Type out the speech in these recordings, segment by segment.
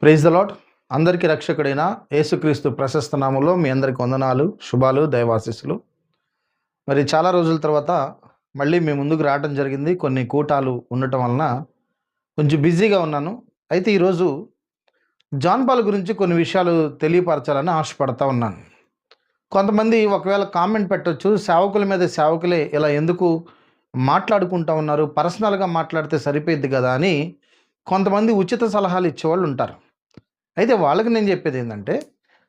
Praise the lord. అందరికీ రక్షకుడైన యేసుక్రీస్తు ప్రశస్త నామంలో మీ అందరికి వందనాలు, శుభాలు, దైవాశీస్సులు. మరి చాలా రోజుల తర్వాత మళ్ళీ మీ ముందుకు రావడం జరిగింది. కొన్ని కూటాలు ఉండటం వలన కొంచెం బిజీగా ఉన్నాను. అయితే ఈరోజు జాన్ పాల్ గురించి కొన్ని విషయాలు తెలియపరచాలని ఆశపడతా ఉన్నాను. కొంతమంది ఒకవేళ కామెంట్ పెట్టొచ్చు, సేవకుల మీద సేవకులే ఇలా ఎందుకు మాట్లాడుకుంటూ ఉన్నారు, పర్సనల్గా మాట్లాడితే సరిపోయిద్ది కదా అని కొంతమంది ఉచిత సలహాలు ఇచ్చేవాళ్ళు ఉంటారు. అయితే వాళ్ళకి నేను చెప్పేది ఏంటంటే,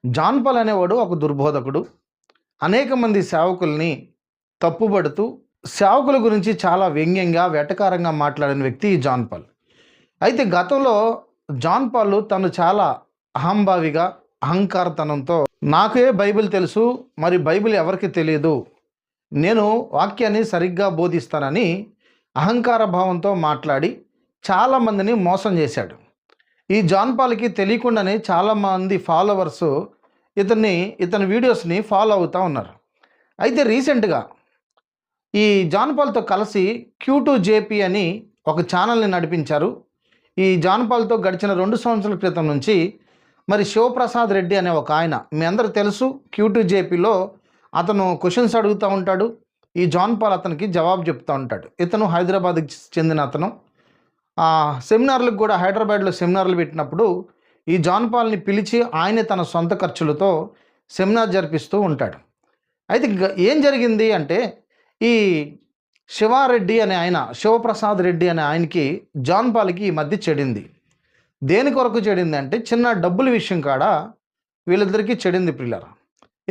జాన్ పాల్ అనేవాడు ఒక దుర్బోధకుడు. అనేక మంది సేవకుల్ని తప్పుబడుతూ సేవకుల గురించి చాలా వ్యంగ్యంగా వెటకారంగా మాట్లాడిన వ్యక్తి ఈ జాన్ పాల్. అయితే గతంలో జాన్ పాల్ తను చాలా అహంభావిగా, అహంకారతనంతో నాకే బైబిల్ తెలుసు, మరి బైబిల్ ఎవరికి తెలియదు, నేను వాక్యాన్ని సరిగ్గా బోధిస్తానని అహంకార భావంతో మాట్లాడి చాలామందిని మోసం చేశాడు. ఈ జాన్ పాల్కి తెలియకుండానే చాలామంది ఫాలోవర్స్ ఇతని వీడియోస్ని ఫాలో అవుతూ ఉన్నారు. అయితే రీసెంట్గా ఈ జాన్ పాల్తో కలిసి Q2JP అని ఒక ఛానల్ని నడిపించారు. ఈ జాన్ పాల్తో గడిచిన 2 సంవత్సరాల క్రితం నుంచి మరి శివప్రసాద్ రెడ్డి అనే ఒక ఆయన, మీ అందరూ తెలుసు, Q2JPలో అతను క్వశ్చన్స్ అడుగుతూ ఉంటాడు, ఈ జాన్ పాల్ అతనికి జవాబు చెప్తూ ఉంటాడు. ఇతను హైదరాబాద్కి చెందిన అతను. సెమినార్లకు కూడా హైదరాబాద్లో సెమినార్లు పెట్టినప్పుడు ఈ జాన్ పాల్ని పిలిచి ఆయనే తన సొంత ఖర్చులతో సెమినార్ జరిపిస్తూ ఉంటాడు. అయితే ఏం జరిగింది అంటే, ఈ శివారెడ్డి అనే ఆయన, శివప్రసాద్ రెడ్డి అనే ఆయనకి జాన్ పాల్కి ఈ మధ్య చెడింది. దేని కొరకు చెడింది అంటే, చిన్న డబ్బుల విషయం కాడ వీళ్ళిద్దరికీ చెడింది పిల్లలు.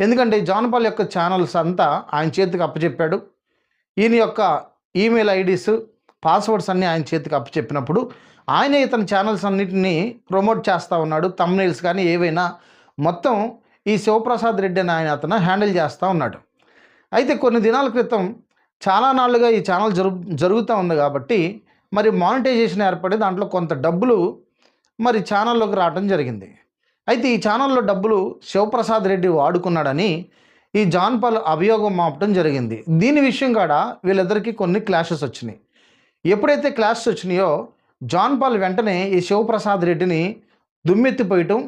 ఎందుకంటే జాన్ పాల్ యొక్క ఛానల్స్ అంతా ఆయన చేతికి అప్పచెప్పాడు. ఈయన యొక్క ఈమెయిల్ ఐడీస్, పాస్వర్డ్స్ అన్నీ ఆయన చేతికి అప్పచెప్పినప్పుడు ఆయనే ఇతని ఛానల్స్ అన్నింటినీ ప్రమోట్ చేస్తూ ఉన్నాడు. థంబ్నెయిల్స్ కానీ ఏవైనా మొత్తం ఈ శివప్రసాద్ రెడ్డి అని అతను హ్యాండిల్ చేస్తూ ఉన్నాడు. అయితే కొన్ని దినాల క్రితం చాలా నాళ్ళుగా ఈ ఛానల్ జరుగుతూ ఉంది కాబట్టి మరి మానిటైజేషన్ ఏర్పడి దాంట్లో కొంత డబ్బులు మరి ఛానల్లోకి రావడం జరిగింది. అయితే ఈ ఛానల్లో డబ్బులు శివప్రసాద్ రెడ్డి వాడుకున్నాడని ఈ జాన్ పాల్ అభియోగం మాపటం జరిగింది. దీని విషయం కాడ వీళ్ళిద్దరికీ కొన్ని క్లాషెస్ వచ్చినాయి. ఎప్పుడైతే క్లాషెస్ వచ్చినాయో జాన్ పాల్ వెంటనే ఈ శివప్రసాద్ రెడ్డిని దుమ్మెత్తిపోయటం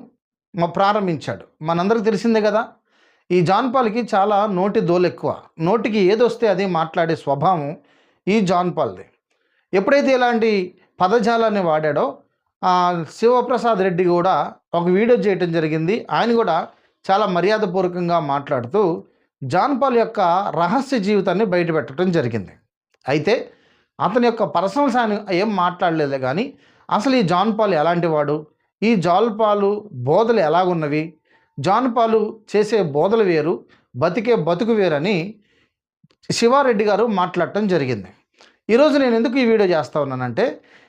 ప్రారంభించాడు. మనందరికీ తెలిసిందే కదా, ఈ జాన్ పాల్కి చాలా నోటి దోలు ఎక్కువ. నోటికి ఏదొస్తే అది మాట్లాడే స్వభావం ఈ జాన్ పాల్ది. ఎప్పుడైతే ఇలాంటి పదజాలాన్ని వాడాడో శివప్రసాద్ రెడ్డి కూడా ఒక వీడియో చేయటం జరిగింది. ఆయన కూడా చాలా మర్యాదపూర్వకంగా మాట్లాడుతూ జాన్ పాల్ యొక్క రహస్య జీవితాన్ని బయటపెట్టడం జరిగింది. అయితే అతని యొక్క పర్సనల్స్ ఆయన ఏం మాట్లాడలేదే కానీ అసలు ఈ జాన్ పాల్ ఎలాంటి వాడు, ఈ జాన్ పాలు బోధలు ఎలాగున్నవి, జాన్ పాలు చేసే బోధలు వేరు, బతికే బతుకు వేరని శివారెడ్డి గారు మాట్లాడటం జరిగింది. ఈరోజు నేను ఎందుకు ఈ వీడియో చేస్తూ ఉన్నానంటే,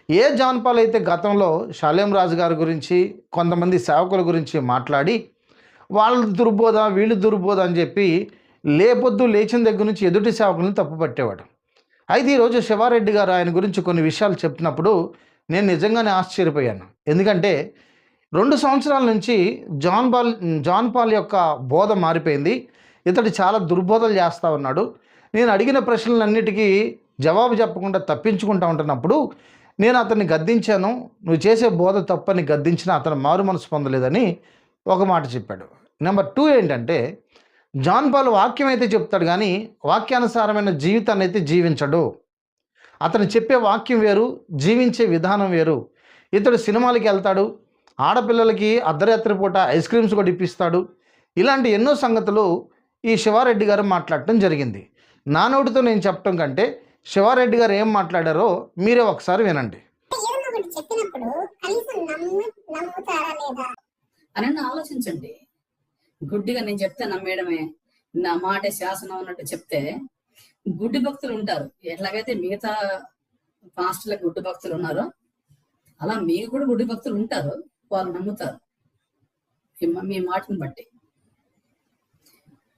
ఏ జాన్ పాల్ అయితే గతంలో షాలేం రాజు గారి గురించి, కొంతమంది సేవకుల గురించి మాట్లాడి వాళ్ళు దుర్బోధ, వీళ్ళు దుర్బోధ అని చెప్పి లేపొద్దు లేచిన దగ్గర నుంచి ఎదుటి సేవకులను తప్పుపట్టేవాడు. అయితే ఈరోజు శివారెడ్డి గారు ఆయన గురించి కొన్ని విషయాలు చెప్పినప్పుడు నేను నిజంగానే ఆశ్చర్యపోయాను. ఎందుకంటే 2 సంవత్సరాల నుంచి జాన్ పాల్ యొక్క బోధ మారిపోయింది. ఇతడు చాలా దుర్బోధలు చేస్తూ ఉన్నాడు. నేను అడిగిన ప్రశ్నలన్నిటికీ జవాబు చెప్పకుండా తప్పించుకుంటూ ఉంటున్నప్పుడు నేను అతన్ని గద్దించాను. నువ్వు చేసే బోధ తప్పని గద్దించిన అతను మారు మనసు పొందలేదని ఒక మాట చెప్పాడు. నెంబర్ 2 ఏంటంటే, జాన్ పాల్ వాక్యం అయితే చెప్తాడు కానీ వాక్యానుసారమైన జీవితాన్ని అయితే జీవించడు. అతను చెప్పే వాక్యం వేరు, జీవించే విధానం వేరు. ఇతడు సినిమాలకి వెళ్తాడు, ఆడపిల్లలకి అర్ధరాత్రి పూట ఐస్ క్రీమ్స్ కూడా ఇప్పిస్తాడు. ఇలాంటి ఎన్నో సంగతులు ఈ శివారెడ్డి గారు మాట్లాడటం జరిగింది. నా నోటితో నేను చెప్పటం కంటే శివారెడ్డి గారు ఏం మాట్లాడారో మీరే ఒకసారి వినండి. అని ఆలోచించండి. గుడ్డిగా నేను చెప్తే నమ్మేయడమే, నా మాట శాసనం అన్నట్టు చెప్తే గుడ్డి భక్తులు ఉంటారు. ఎట్లాగైతే మిగతా పాస్టర్లకు గుడ్డి భక్తులు ఉన్నారో అలా మీకు కూడా గుడ్డి భక్తులు ఉంటారు. వాళ్ళు నమ్ముతారు మీ మాటను బట్టి.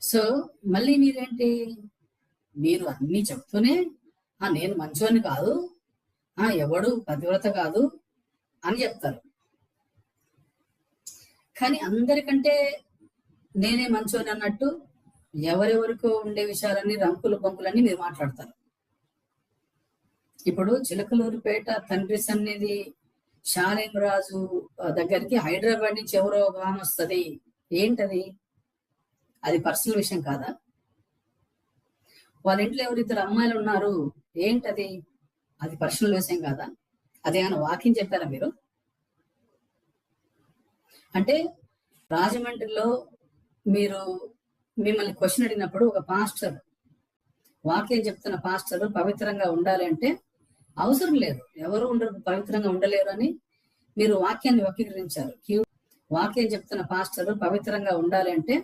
సో మళ్ళీ మీరేంటి, మీరు అన్నీ చెప్తూనే నేను మంచోని కాదు, ఎవడు పతివ్రత కాదు అని చెప్తారు. కానీ అందరికంటే నేనే మంచోని అన్నట్టు ఎవరెవరికో ఉండే విషయాలన్నీ రంకులు పంకులన్నీ మీరు మాట్లాడతారు. ఇప్పుడు చిలకలూరుపేట తండ్రి సన్నిధి షాలేం రాజు దగ్గరికి హైదరాబాద్ నుంచి ఎవరో ఒక ఆమె వస్తుంది. ఏంటది? అది పర్సనల్ విషయం కాదా? వాళ్ళ ఇంట్లో ఎవరిద్దరు అమ్మాయిలు ఉన్నారు. ఏంటది? అది పర్సనల్ విషయం కాదా? అదేమైనా వాకింగ్ చెప్పారా మీరు? అంటే రాజమండ్రిలో మీరు మిమ్మల్ని క్వశ్చన్ అడిగినప్పుడు ఒక పాస్టర్, వాక్యం చెప్తున్న పాస్టర్ పవిత్రంగా ఉండాలి అంటే అవసరం లేదు, ఎవరు ఉండరు పవిత్రంగా ఉండలేరు అని మీరు వాక్యాన్ని వక్రీకరించారు. వాక్యం చెప్తున్న పాస్టర్ పవిత్రంగా ఉండాలి అంటే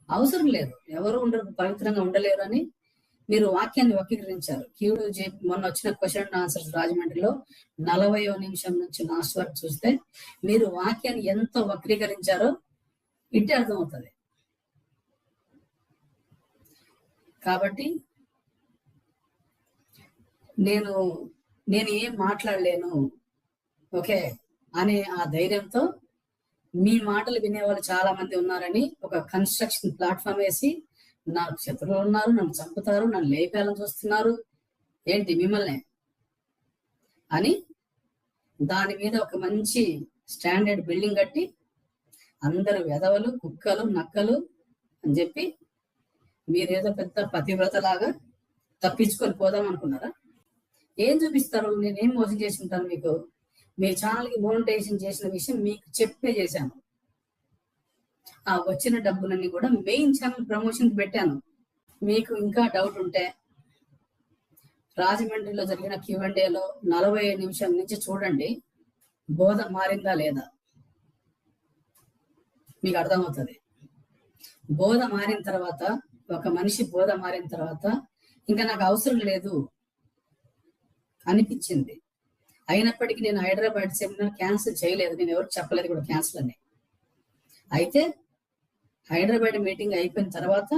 అవసరం లేదు, ఎవరు ఉండరు పవిత్రంగా ఉండలేరు అని మీరు వాక్యాన్ని వక్రీకరించారు. మొన్న వచ్చిన క్వశ్చన్ అండ్ ఆన్సర్స్ రాజమండ్రిలో 40వ నిమిషం నుంచి లాస్ట్ వరకు చూస్తే మీరు వాక్యాన్ని ఎంత వక్రీకరించారో ఇట్టే అర్థమవుతుంది. కాబట్టి నేను ఏం మాట్లాడలేను ఓకే అనే ఆ ధైర్యంతో మీ మాటలు వినేవాళ్ళు చాలా మంది ఉన్నారని ఒక కన్స్ట్రక్షన్ ప్లాట్ఫామ్ వేసి నాకు శత్రువులు ఉన్నారు, నన్ను చంపుతారు, నన్ను లేపేయాలని చూస్తున్నారు, ఏంటి మిమ్మల్ని అని దాని మీద ఒక మంచి స్టాండర్డ్ బిల్డింగ్ కట్టి అందరు వెధవలు, కుక్కలు, నక్కలు అని చెప్పి మీరేదో పెద్ద పతివ్రతలాగా తప్పించుకొని పోదాం అనుకున్నారా? ఏం చూపిస్తారు? నేనేం మోసం చేసి ఉంటాను మీకు? మీ ఛానల్కి మోనిటైజేషన్ చేసిన విషయం మీకు చెప్పే చేశాను. ఆ వచ్చిన డబ్బులన్నీ కూడా మెయిన్ ఛానల్ ప్రమోషన్ పెట్టాను. మీకు ఇంకా డౌట్ ఉంటే రాజమండ్రిలో జరిగిన Q&Aలో 40 నిమిషం నుంచి చూడండి, బోధ మారిందా లేదా మీకు అర్థమవుతుంది. బోధ మారిన తర్వాత, ఒక మనిషి బోధ మారిన తర్వాత ఇంకా నాకు అవసరం లేదు అనిపించింది. అయినప్పటికీ నేను హైదరాబాద్ సెమినార్ క్యాన్సిల్ చేయలేదు, నేను ఎవరికి చెప్పలేదు కూడా క్యాన్సిల్ అని. అయితే హైదరాబాద్ మీటింగ్ అయిపోయిన తర్వాత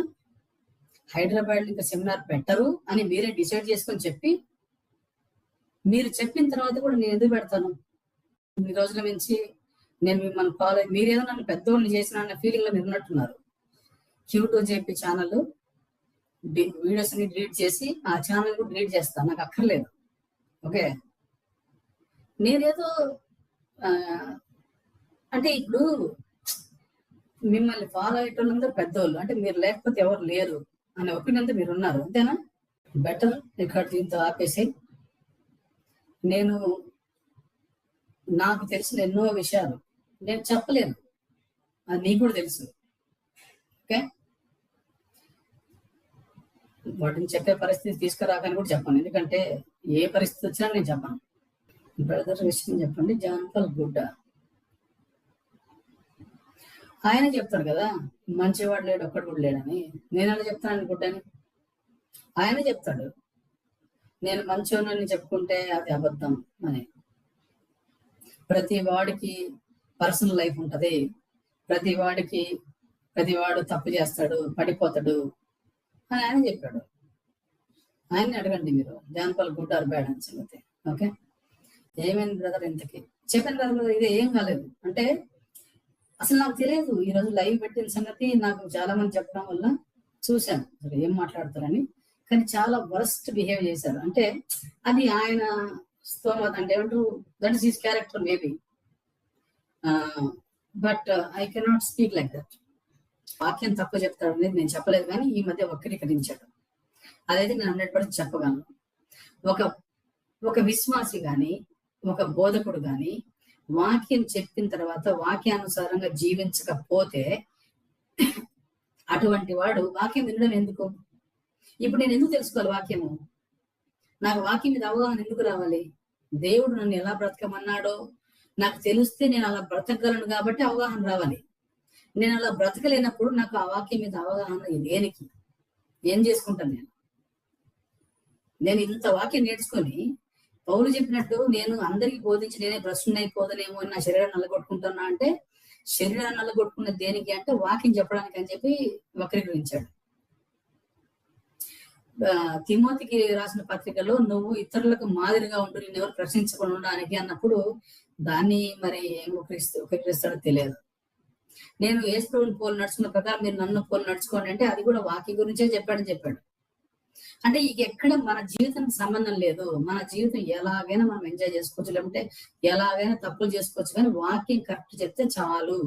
హైదరాబాద్ ఇంకా సెమినార్ పెట్టరు అని మీరే డిసైడ్ చేసుకొని చెప్పి, మీరు చెప్పిన తర్వాత కూడా నేను ఎందుకు పెడతాను? ఈ రోజుల నుంచి నేను మిమ్మల్ని ఫాలో, మీరేదో నన్ను పెద్దవాళ్ళని చేసిన అన్న ఫీలింగ్ లో మీరు ఉన్నట్టున్నారు. Q2JP ఛానల్ వీడియోస్ ని డిలీట్ చేసి ఆ ఛానల్ కూడా డిలీట్ చేస్తాను, నాకు అక్కర్లేదు. ఓకే, నేనేదో అంటే ఇప్పుడు మిమ్మల్ని ఫాలో అయ్యేటోళ్ళందరూ పెద్దోళ్ళు, అంటే మీరు లేకపోతే ఎవరు లేరు అనే ఒపీనియన్తో మీరు ఉన్నారు, అంతేనా? బెటర్ ఇక్కడ దీంతో ఆపేసి, నేను నాకు తెలిసిన ఎన్నో విషయాలు నేను చెప్పలేను, అది నీకు కూడా తెలుసు. ఓకే, వాటిని చెప్పే పరిస్థితి తీసుకురాకని కూడా చెప్పాను, ఎందుకంటే ఏ పరిస్థితి వచ్చినా నేను చెప్పాను. బ్రదర్ విషయం చెప్పండి. జాన్పాల్ గుడ్డ ఆయన చెప్తాడు కదా, మంచివాడు లేడు ఒక్కడు కూడా లేడని. నేను అలా చెప్తాను గుడ్డని? ఆయన చెప్తాడు నేను మంచివాడిని చెప్పుకుంటే అది అబద్ధం అని. ప్రతి వాడికి పర్సనల్ లైఫ్ ఉంటది, ప్రతి వాడు తప్పు చేస్తాడు, పడిపోతాడు అని ఆయన చెప్పాడు. ఆయన్ని అడగండి మీరు, జాన్పాల్ గుడ్ ఆర్ బ్యాడ్ అని సంగతి. ఓకే, ఏమైంది బ్రదర్ ఇంతకి? చెప్పాను కదా బ్రదర్, ఇది ఏం కాలేదు అంటే అసలు నాకు తెలియదు. ఈ రోజు లైవ్ పెట్టిన సంగతి నాకు చాలా మంది చెప్పడం వల్ల చూశాను అసలు ఏం మాట్లాడతారని. కానీ చాలా వర్స్ట్ బిహేవ్ చేశారు. అంటే అది ఆయన స్తోమత, అంటే ఏమంటారు, that is his character maybe, but I cannot speak like that. వాక్యం తప్పు చెప్తాడు అనేది నేను చెప్పలేదు, కానీ ఈ మధ్య వక్రీకరించాడు, అదైతే నేను 100% చెప్పగలను. ఒక విశ్వాసి గాని, ఒక బోధకుడు గాని వాక్యం చెప్పిన తర్వాత వాక్యానుసారంగా జీవించకపోతే అటువంటి వాడు వాక్యం వినడం ఎందుకు? ఇప్పుడు నేను ఎందుకు తెలుసుకోవాలి వాక్యము? నాకు వాక్యం మీద అవగాహన ఎందుకు రావాలి? దేవుడు నన్ను ఎలా బ్రతకమన్నాడో నాకు తెలిస్తే నేను అలా బ్రతకగలను కాబట్టి అవగాహన రావాలి. నేను అలా బ్రతకలేనప్పుడు నాకు ఆ వాక్యం మీద అవగాహన దేనికి? ఏం చేసుకుంటాను నేను ఇంత వాక్యం నేర్చుకొని పౌలు చెప్పినట్టు నేను అందరికీ బోధించి నేనే భ్రష్టుని అయిపోదనేమో అని నా శరీరాన్ని నల్లగొట్టుకుంటున్నా అంటే, శరీరాన్ని నల్లగొట్టుకున్న దేనికి అంటే వాక్యం చెప్పడానికి అని చెప్పి వక్రీకరించాడు. తిమోతికి రాసిన పత్రికలో నువ్వు ఇతరులకు మాదిరిగా ఉంటూ నేను ఎవరు ప్రశ్నించకుండా ఉండడానికి అన్నప్పుడు దాన్ని మరి ఏం వక్రీకరిస్తాడో తెలియదు. నేను యేసుప్రభుని పోలు నడుచుకున్న ప్రకారం మీరు నన్ను పోలు నడుచుకోండి అంటే అది కూడా వాక్యం గురించే చెప్పాడు. అంటే ఇక ఎక్కడ మన జీవితానికి సంబంధం లేదు, మన జీవితం ఎలాగైనా మనం ఎంజాయ్ చేసుకోవచ్చు, లేకుంటే ఎలాగైనా తప్పులు చేసుకోవచ్చు, కానీ వాక్యం కరెక్ట్ చెప్తే చాలు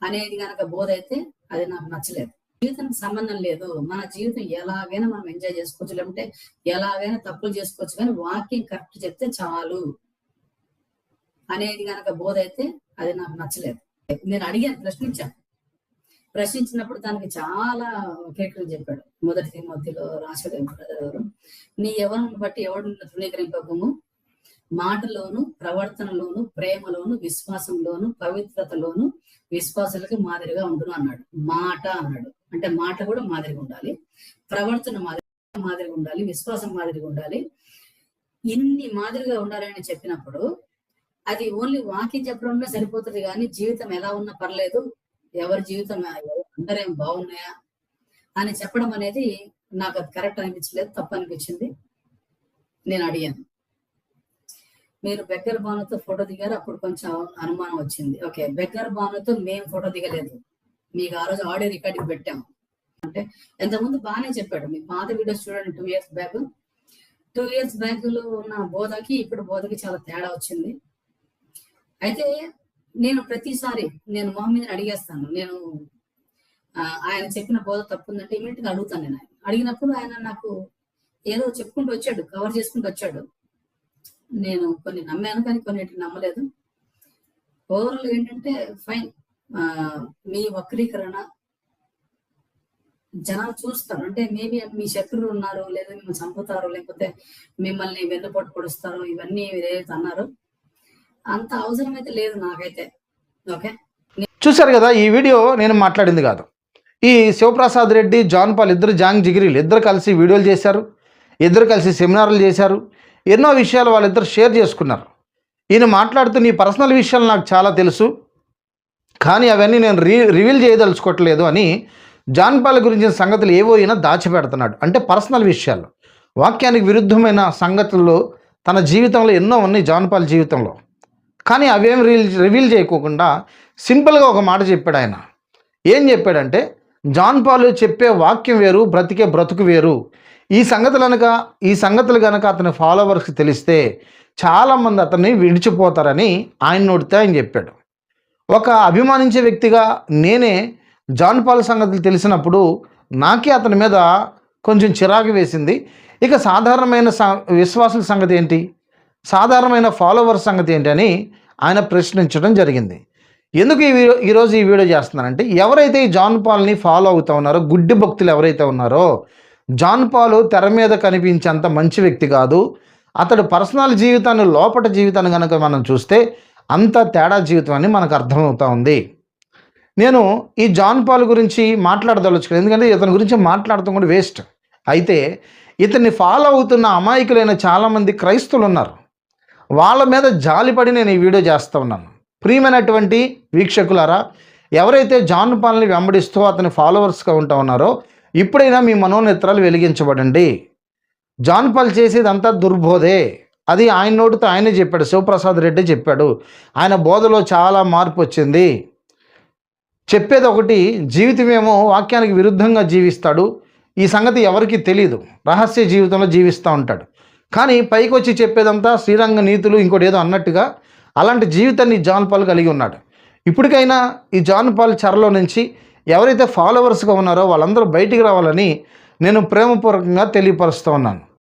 అనేది కనుక బోధ అయితే అది నాకు నచ్చలేదు. జీవితానికి సంబంధం లేదు, మన జీవితం ఎలాగైనా మనం ఎంజాయ్ చేసుకోవచ్చు, లేకుంటే ఎలాగైనా తప్పులు చేసుకోవచ్చు, కానీ వాక్యం కరెక్ట్ చెప్తే చాలు అనేది కనుక బోధ అయితే అది నాకు నచ్చలేదు. నేను అడిగాను, ప్రశ్నించినప్పుడు దానికి చాలా కేకలు చెప్పాడు. 1 తిమోతిలో రాశాడు ఎవరు, నీ యవ్వనం బట్టి ఎవరిని తృణీకరింపకము, మాటలోను ప్రవర్తనలోను ప్రేమలోను విశ్వాసంలోను పవిత్రతలోను విశ్వాసాలకు మాదిరిగా ఉండును అన్నాడు. మాట అన్నాడు అంటే మాట కూడా మాదిరిగా ఉండాలి, ప్రవర్తన మాదిరిగా ఉండాలి, విశ్వాసం మాదిరిగా ఉండాలి. ఇన్ని మాదిరిగా ఉండాలని చెప్పినప్పుడు అది ఓన్లీ వాక్యం చెప్పడంలో సరిపోతుంది, కానీ జీవితం ఎలా ఉన్నా పర్లేదు, ఎవరి జీవితం అందరేం బాగున్నాయా అని చెప్పడం అనేది నాకు అది కరెక్ట్ అనిపించలేదు, తప్పు అనిపించింది. నేను అడిగాను, మీరు బెగ్గర్ భానుతో ఫోటో దిగారు, అప్పుడు కొంచెం అనుమానం వచ్చింది. ఓకే, బెగ్గర్ భానుతో మేము ఫోటో దిగలేదు, మీకు ఆ రోజు ఆడియో రికార్డింగ్ పెట్టాము అంటే ఎంతకుముందు బాగానే చెప్పాడు. మీ పాత వీడియోస్ చూడండి, 2 years బ్యాక్ 2 years బ్యాక్ లో ఉన్న బోధకి ఇప్పుడు బోధకి చాలా తేడా వచ్చింది. అయితే నేను ప్రతిసారి నేను మొహమ్మీని అడిగేస్తాను, నేను ఆయన చెప్పిన బోధ తప్పుందంటే ఇమీడియట్ గా అడుగుతాను. నేను అడిగినప్పుడు ఆయన నాకు ఏదో చెప్పుకుంటూ వచ్చాడు, కవర్ చేసుకుంటూ వచ్చాడు. నేను కొన్ని నమ్మాను, కానీ కొన్నిటిని నమ్మలేదు. ఓవరాల్ ఏంటంటే ఫైన్, మీ వక్రీకరణ జనాలు చూస్తారు, అంటే మేబీ మీ శత్రువులు ఉన్నారు, లేదా మిమ్మల్ని చంపుతారు, లేకపోతే మిమ్మల్ని వెన్నుపోటు పొడుస్తారు, ఇవన్నీ ఏదైతే అన్నారు అంత అవసరం అయితే లేదు నాకైతే. ఓకే, చూశారు కదా, ఈ వీడియో నేను మాట్లాడింది కాదు. ఈ శివప్రసాద్ రెడ్డి, జాన్ పాల్ ఇద్దరు జాంగ్ జిగిరీలు, ఇద్దరు కలిసి వీడియోలు చేశారు, ఇద్దరు కలిసి సెమినార్లు చేశారు, ఎన్నో విషయాలు వాళ్ళిద్దరు షేర్ చేసుకున్నారు. ఈయన మాట్లాడుతూ నీ పర్సనల్ విషయాలు నాకు చాలా తెలుసు, కానీ అవన్నీ నేను రివీల్ చేయదలుచుకోవట్లేదు అని జాన్ పాల్ గురించిన సంగతులు ఏవో ఈయన దాచిపెడుతున్నాడు. అంటే పర్సనల్ విషయాలు, వాక్యానికి విరుద్ధమైన సంగతులు తన జీవితంలో ఎన్నో ఉన్నాయి జాన్ పాల్ జీవితంలో, కానీ అవేం రివీల్ చేయకోకుండా సింపుల్గా ఒక మాట చెప్పాడు. ఆయన ఏం చెప్పాడంటే, జాన్ పాల్ చెప్పే వాక్యం వేరు, బ్రతికే బ్రతుకు వేరు. ఈ సంగతులు కనుక అతని ఫాలోవర్స్కి తెలిస్తే చాలామంది అతన్ని విడిచిపోతారని ఆయన నోటితో ఆయన చెప్పాడు. ఒక అభిమానించే వ్యక్తిగా నేనే జాన్ పాల్ సంగతులు తెలిసినప్పుడు నాకే అతని మీద కొంచెం చిరాకు వేసింది. ఇక సాధారణమైన విశ్వాసుల సంగతి ఏంటి, సాధారణమైన ఫాలోవర్స్ సంగతి ఏంటి అని ఆయన ప్రశ్నించడం జరిగింది. ఎందుకు ఈరోజు ఈ వీడియో చేస్తున్నానంటే, ఎవరైతే ఈ జాన్ పాల్ని ఫాలో అవుతూ ఉన్నారో, గుడ్డి భక్తులు ఎవరైతే ఉన్నారో, జాన్ పాల్ తెర మీద కనిపించేంత మంచి వ్యక్తి కాదు. అతడు పర్సనల్ జీవితాన్ని, లోపట జీవితాన్ని కనుక మనం చూస్తే అంత తేడా జీవితం అని మనకు అర్థమవుతూ ఉంది. నేను ఈ జాన్ పాల్ గురించి మాట్లాడదలుచుకోలేదు, ఎందుకంటే ఇతని గురించి మాట్లాడటం కూడా వేస్ట్. అయితే ఇతన్ని ఫాలో అవుతున్న అమాయకులైన చాలామంది క్రైస్తవులు ఉన్నారు, వాళ్ళ మీద జాలిపడి నేను ఈ వీడియో చేస్తూ ఉన్నాను. ప్రియమైనటువంటి వీక్షకులారా, ఎవరైతే జాన్ పాల్ని వెంబడిస్తూ అతని ఫాలోవర్స్గా ఉంటా ఉన్నారో, ఇప్పుడైనా మీ మనోనేత్రాలు వెలిగించబడండి. జాన్ పాల్ చేసేదంతా దుర్బోధే, అది ఆయన నోటితో ఆయనే చెప్పాడు. శివప్రసాద్ రెడ్డి చెప్పాడు, ఆయన బోధలో చాలా మార్పు వచ్చింది. చెప్పేది ఒకటి, జీవితమేమో వాక్యానికి విరుద్ధంగా జీవిస్తాడు. ఈ సంగతి ఎవరికీ తెలియదు, రహస్య జీవితంలో జీవిస్తూ ఉంటాడు. కానీ పైకి వచ్చి చెప్పేదంతా శ్రీరంగ నీతులు, ఇంకోటి ఏదో అన్నట్టుగా అలాంటి జీవితాన్ని జాన్ పాల్ కలిగి ఉన్నాడు. ఇప్పటికైనా ఈ జాన్ పాల్ చెరలో నుంచి ఎవరైతే ఫాలోవర్స్గా ఉన్నారో వాళ్ళందరూ బయటికి రావాలని నేను ప్రేమపూర్వకంగా తెలియపరుస్తూ ఉన్నాను.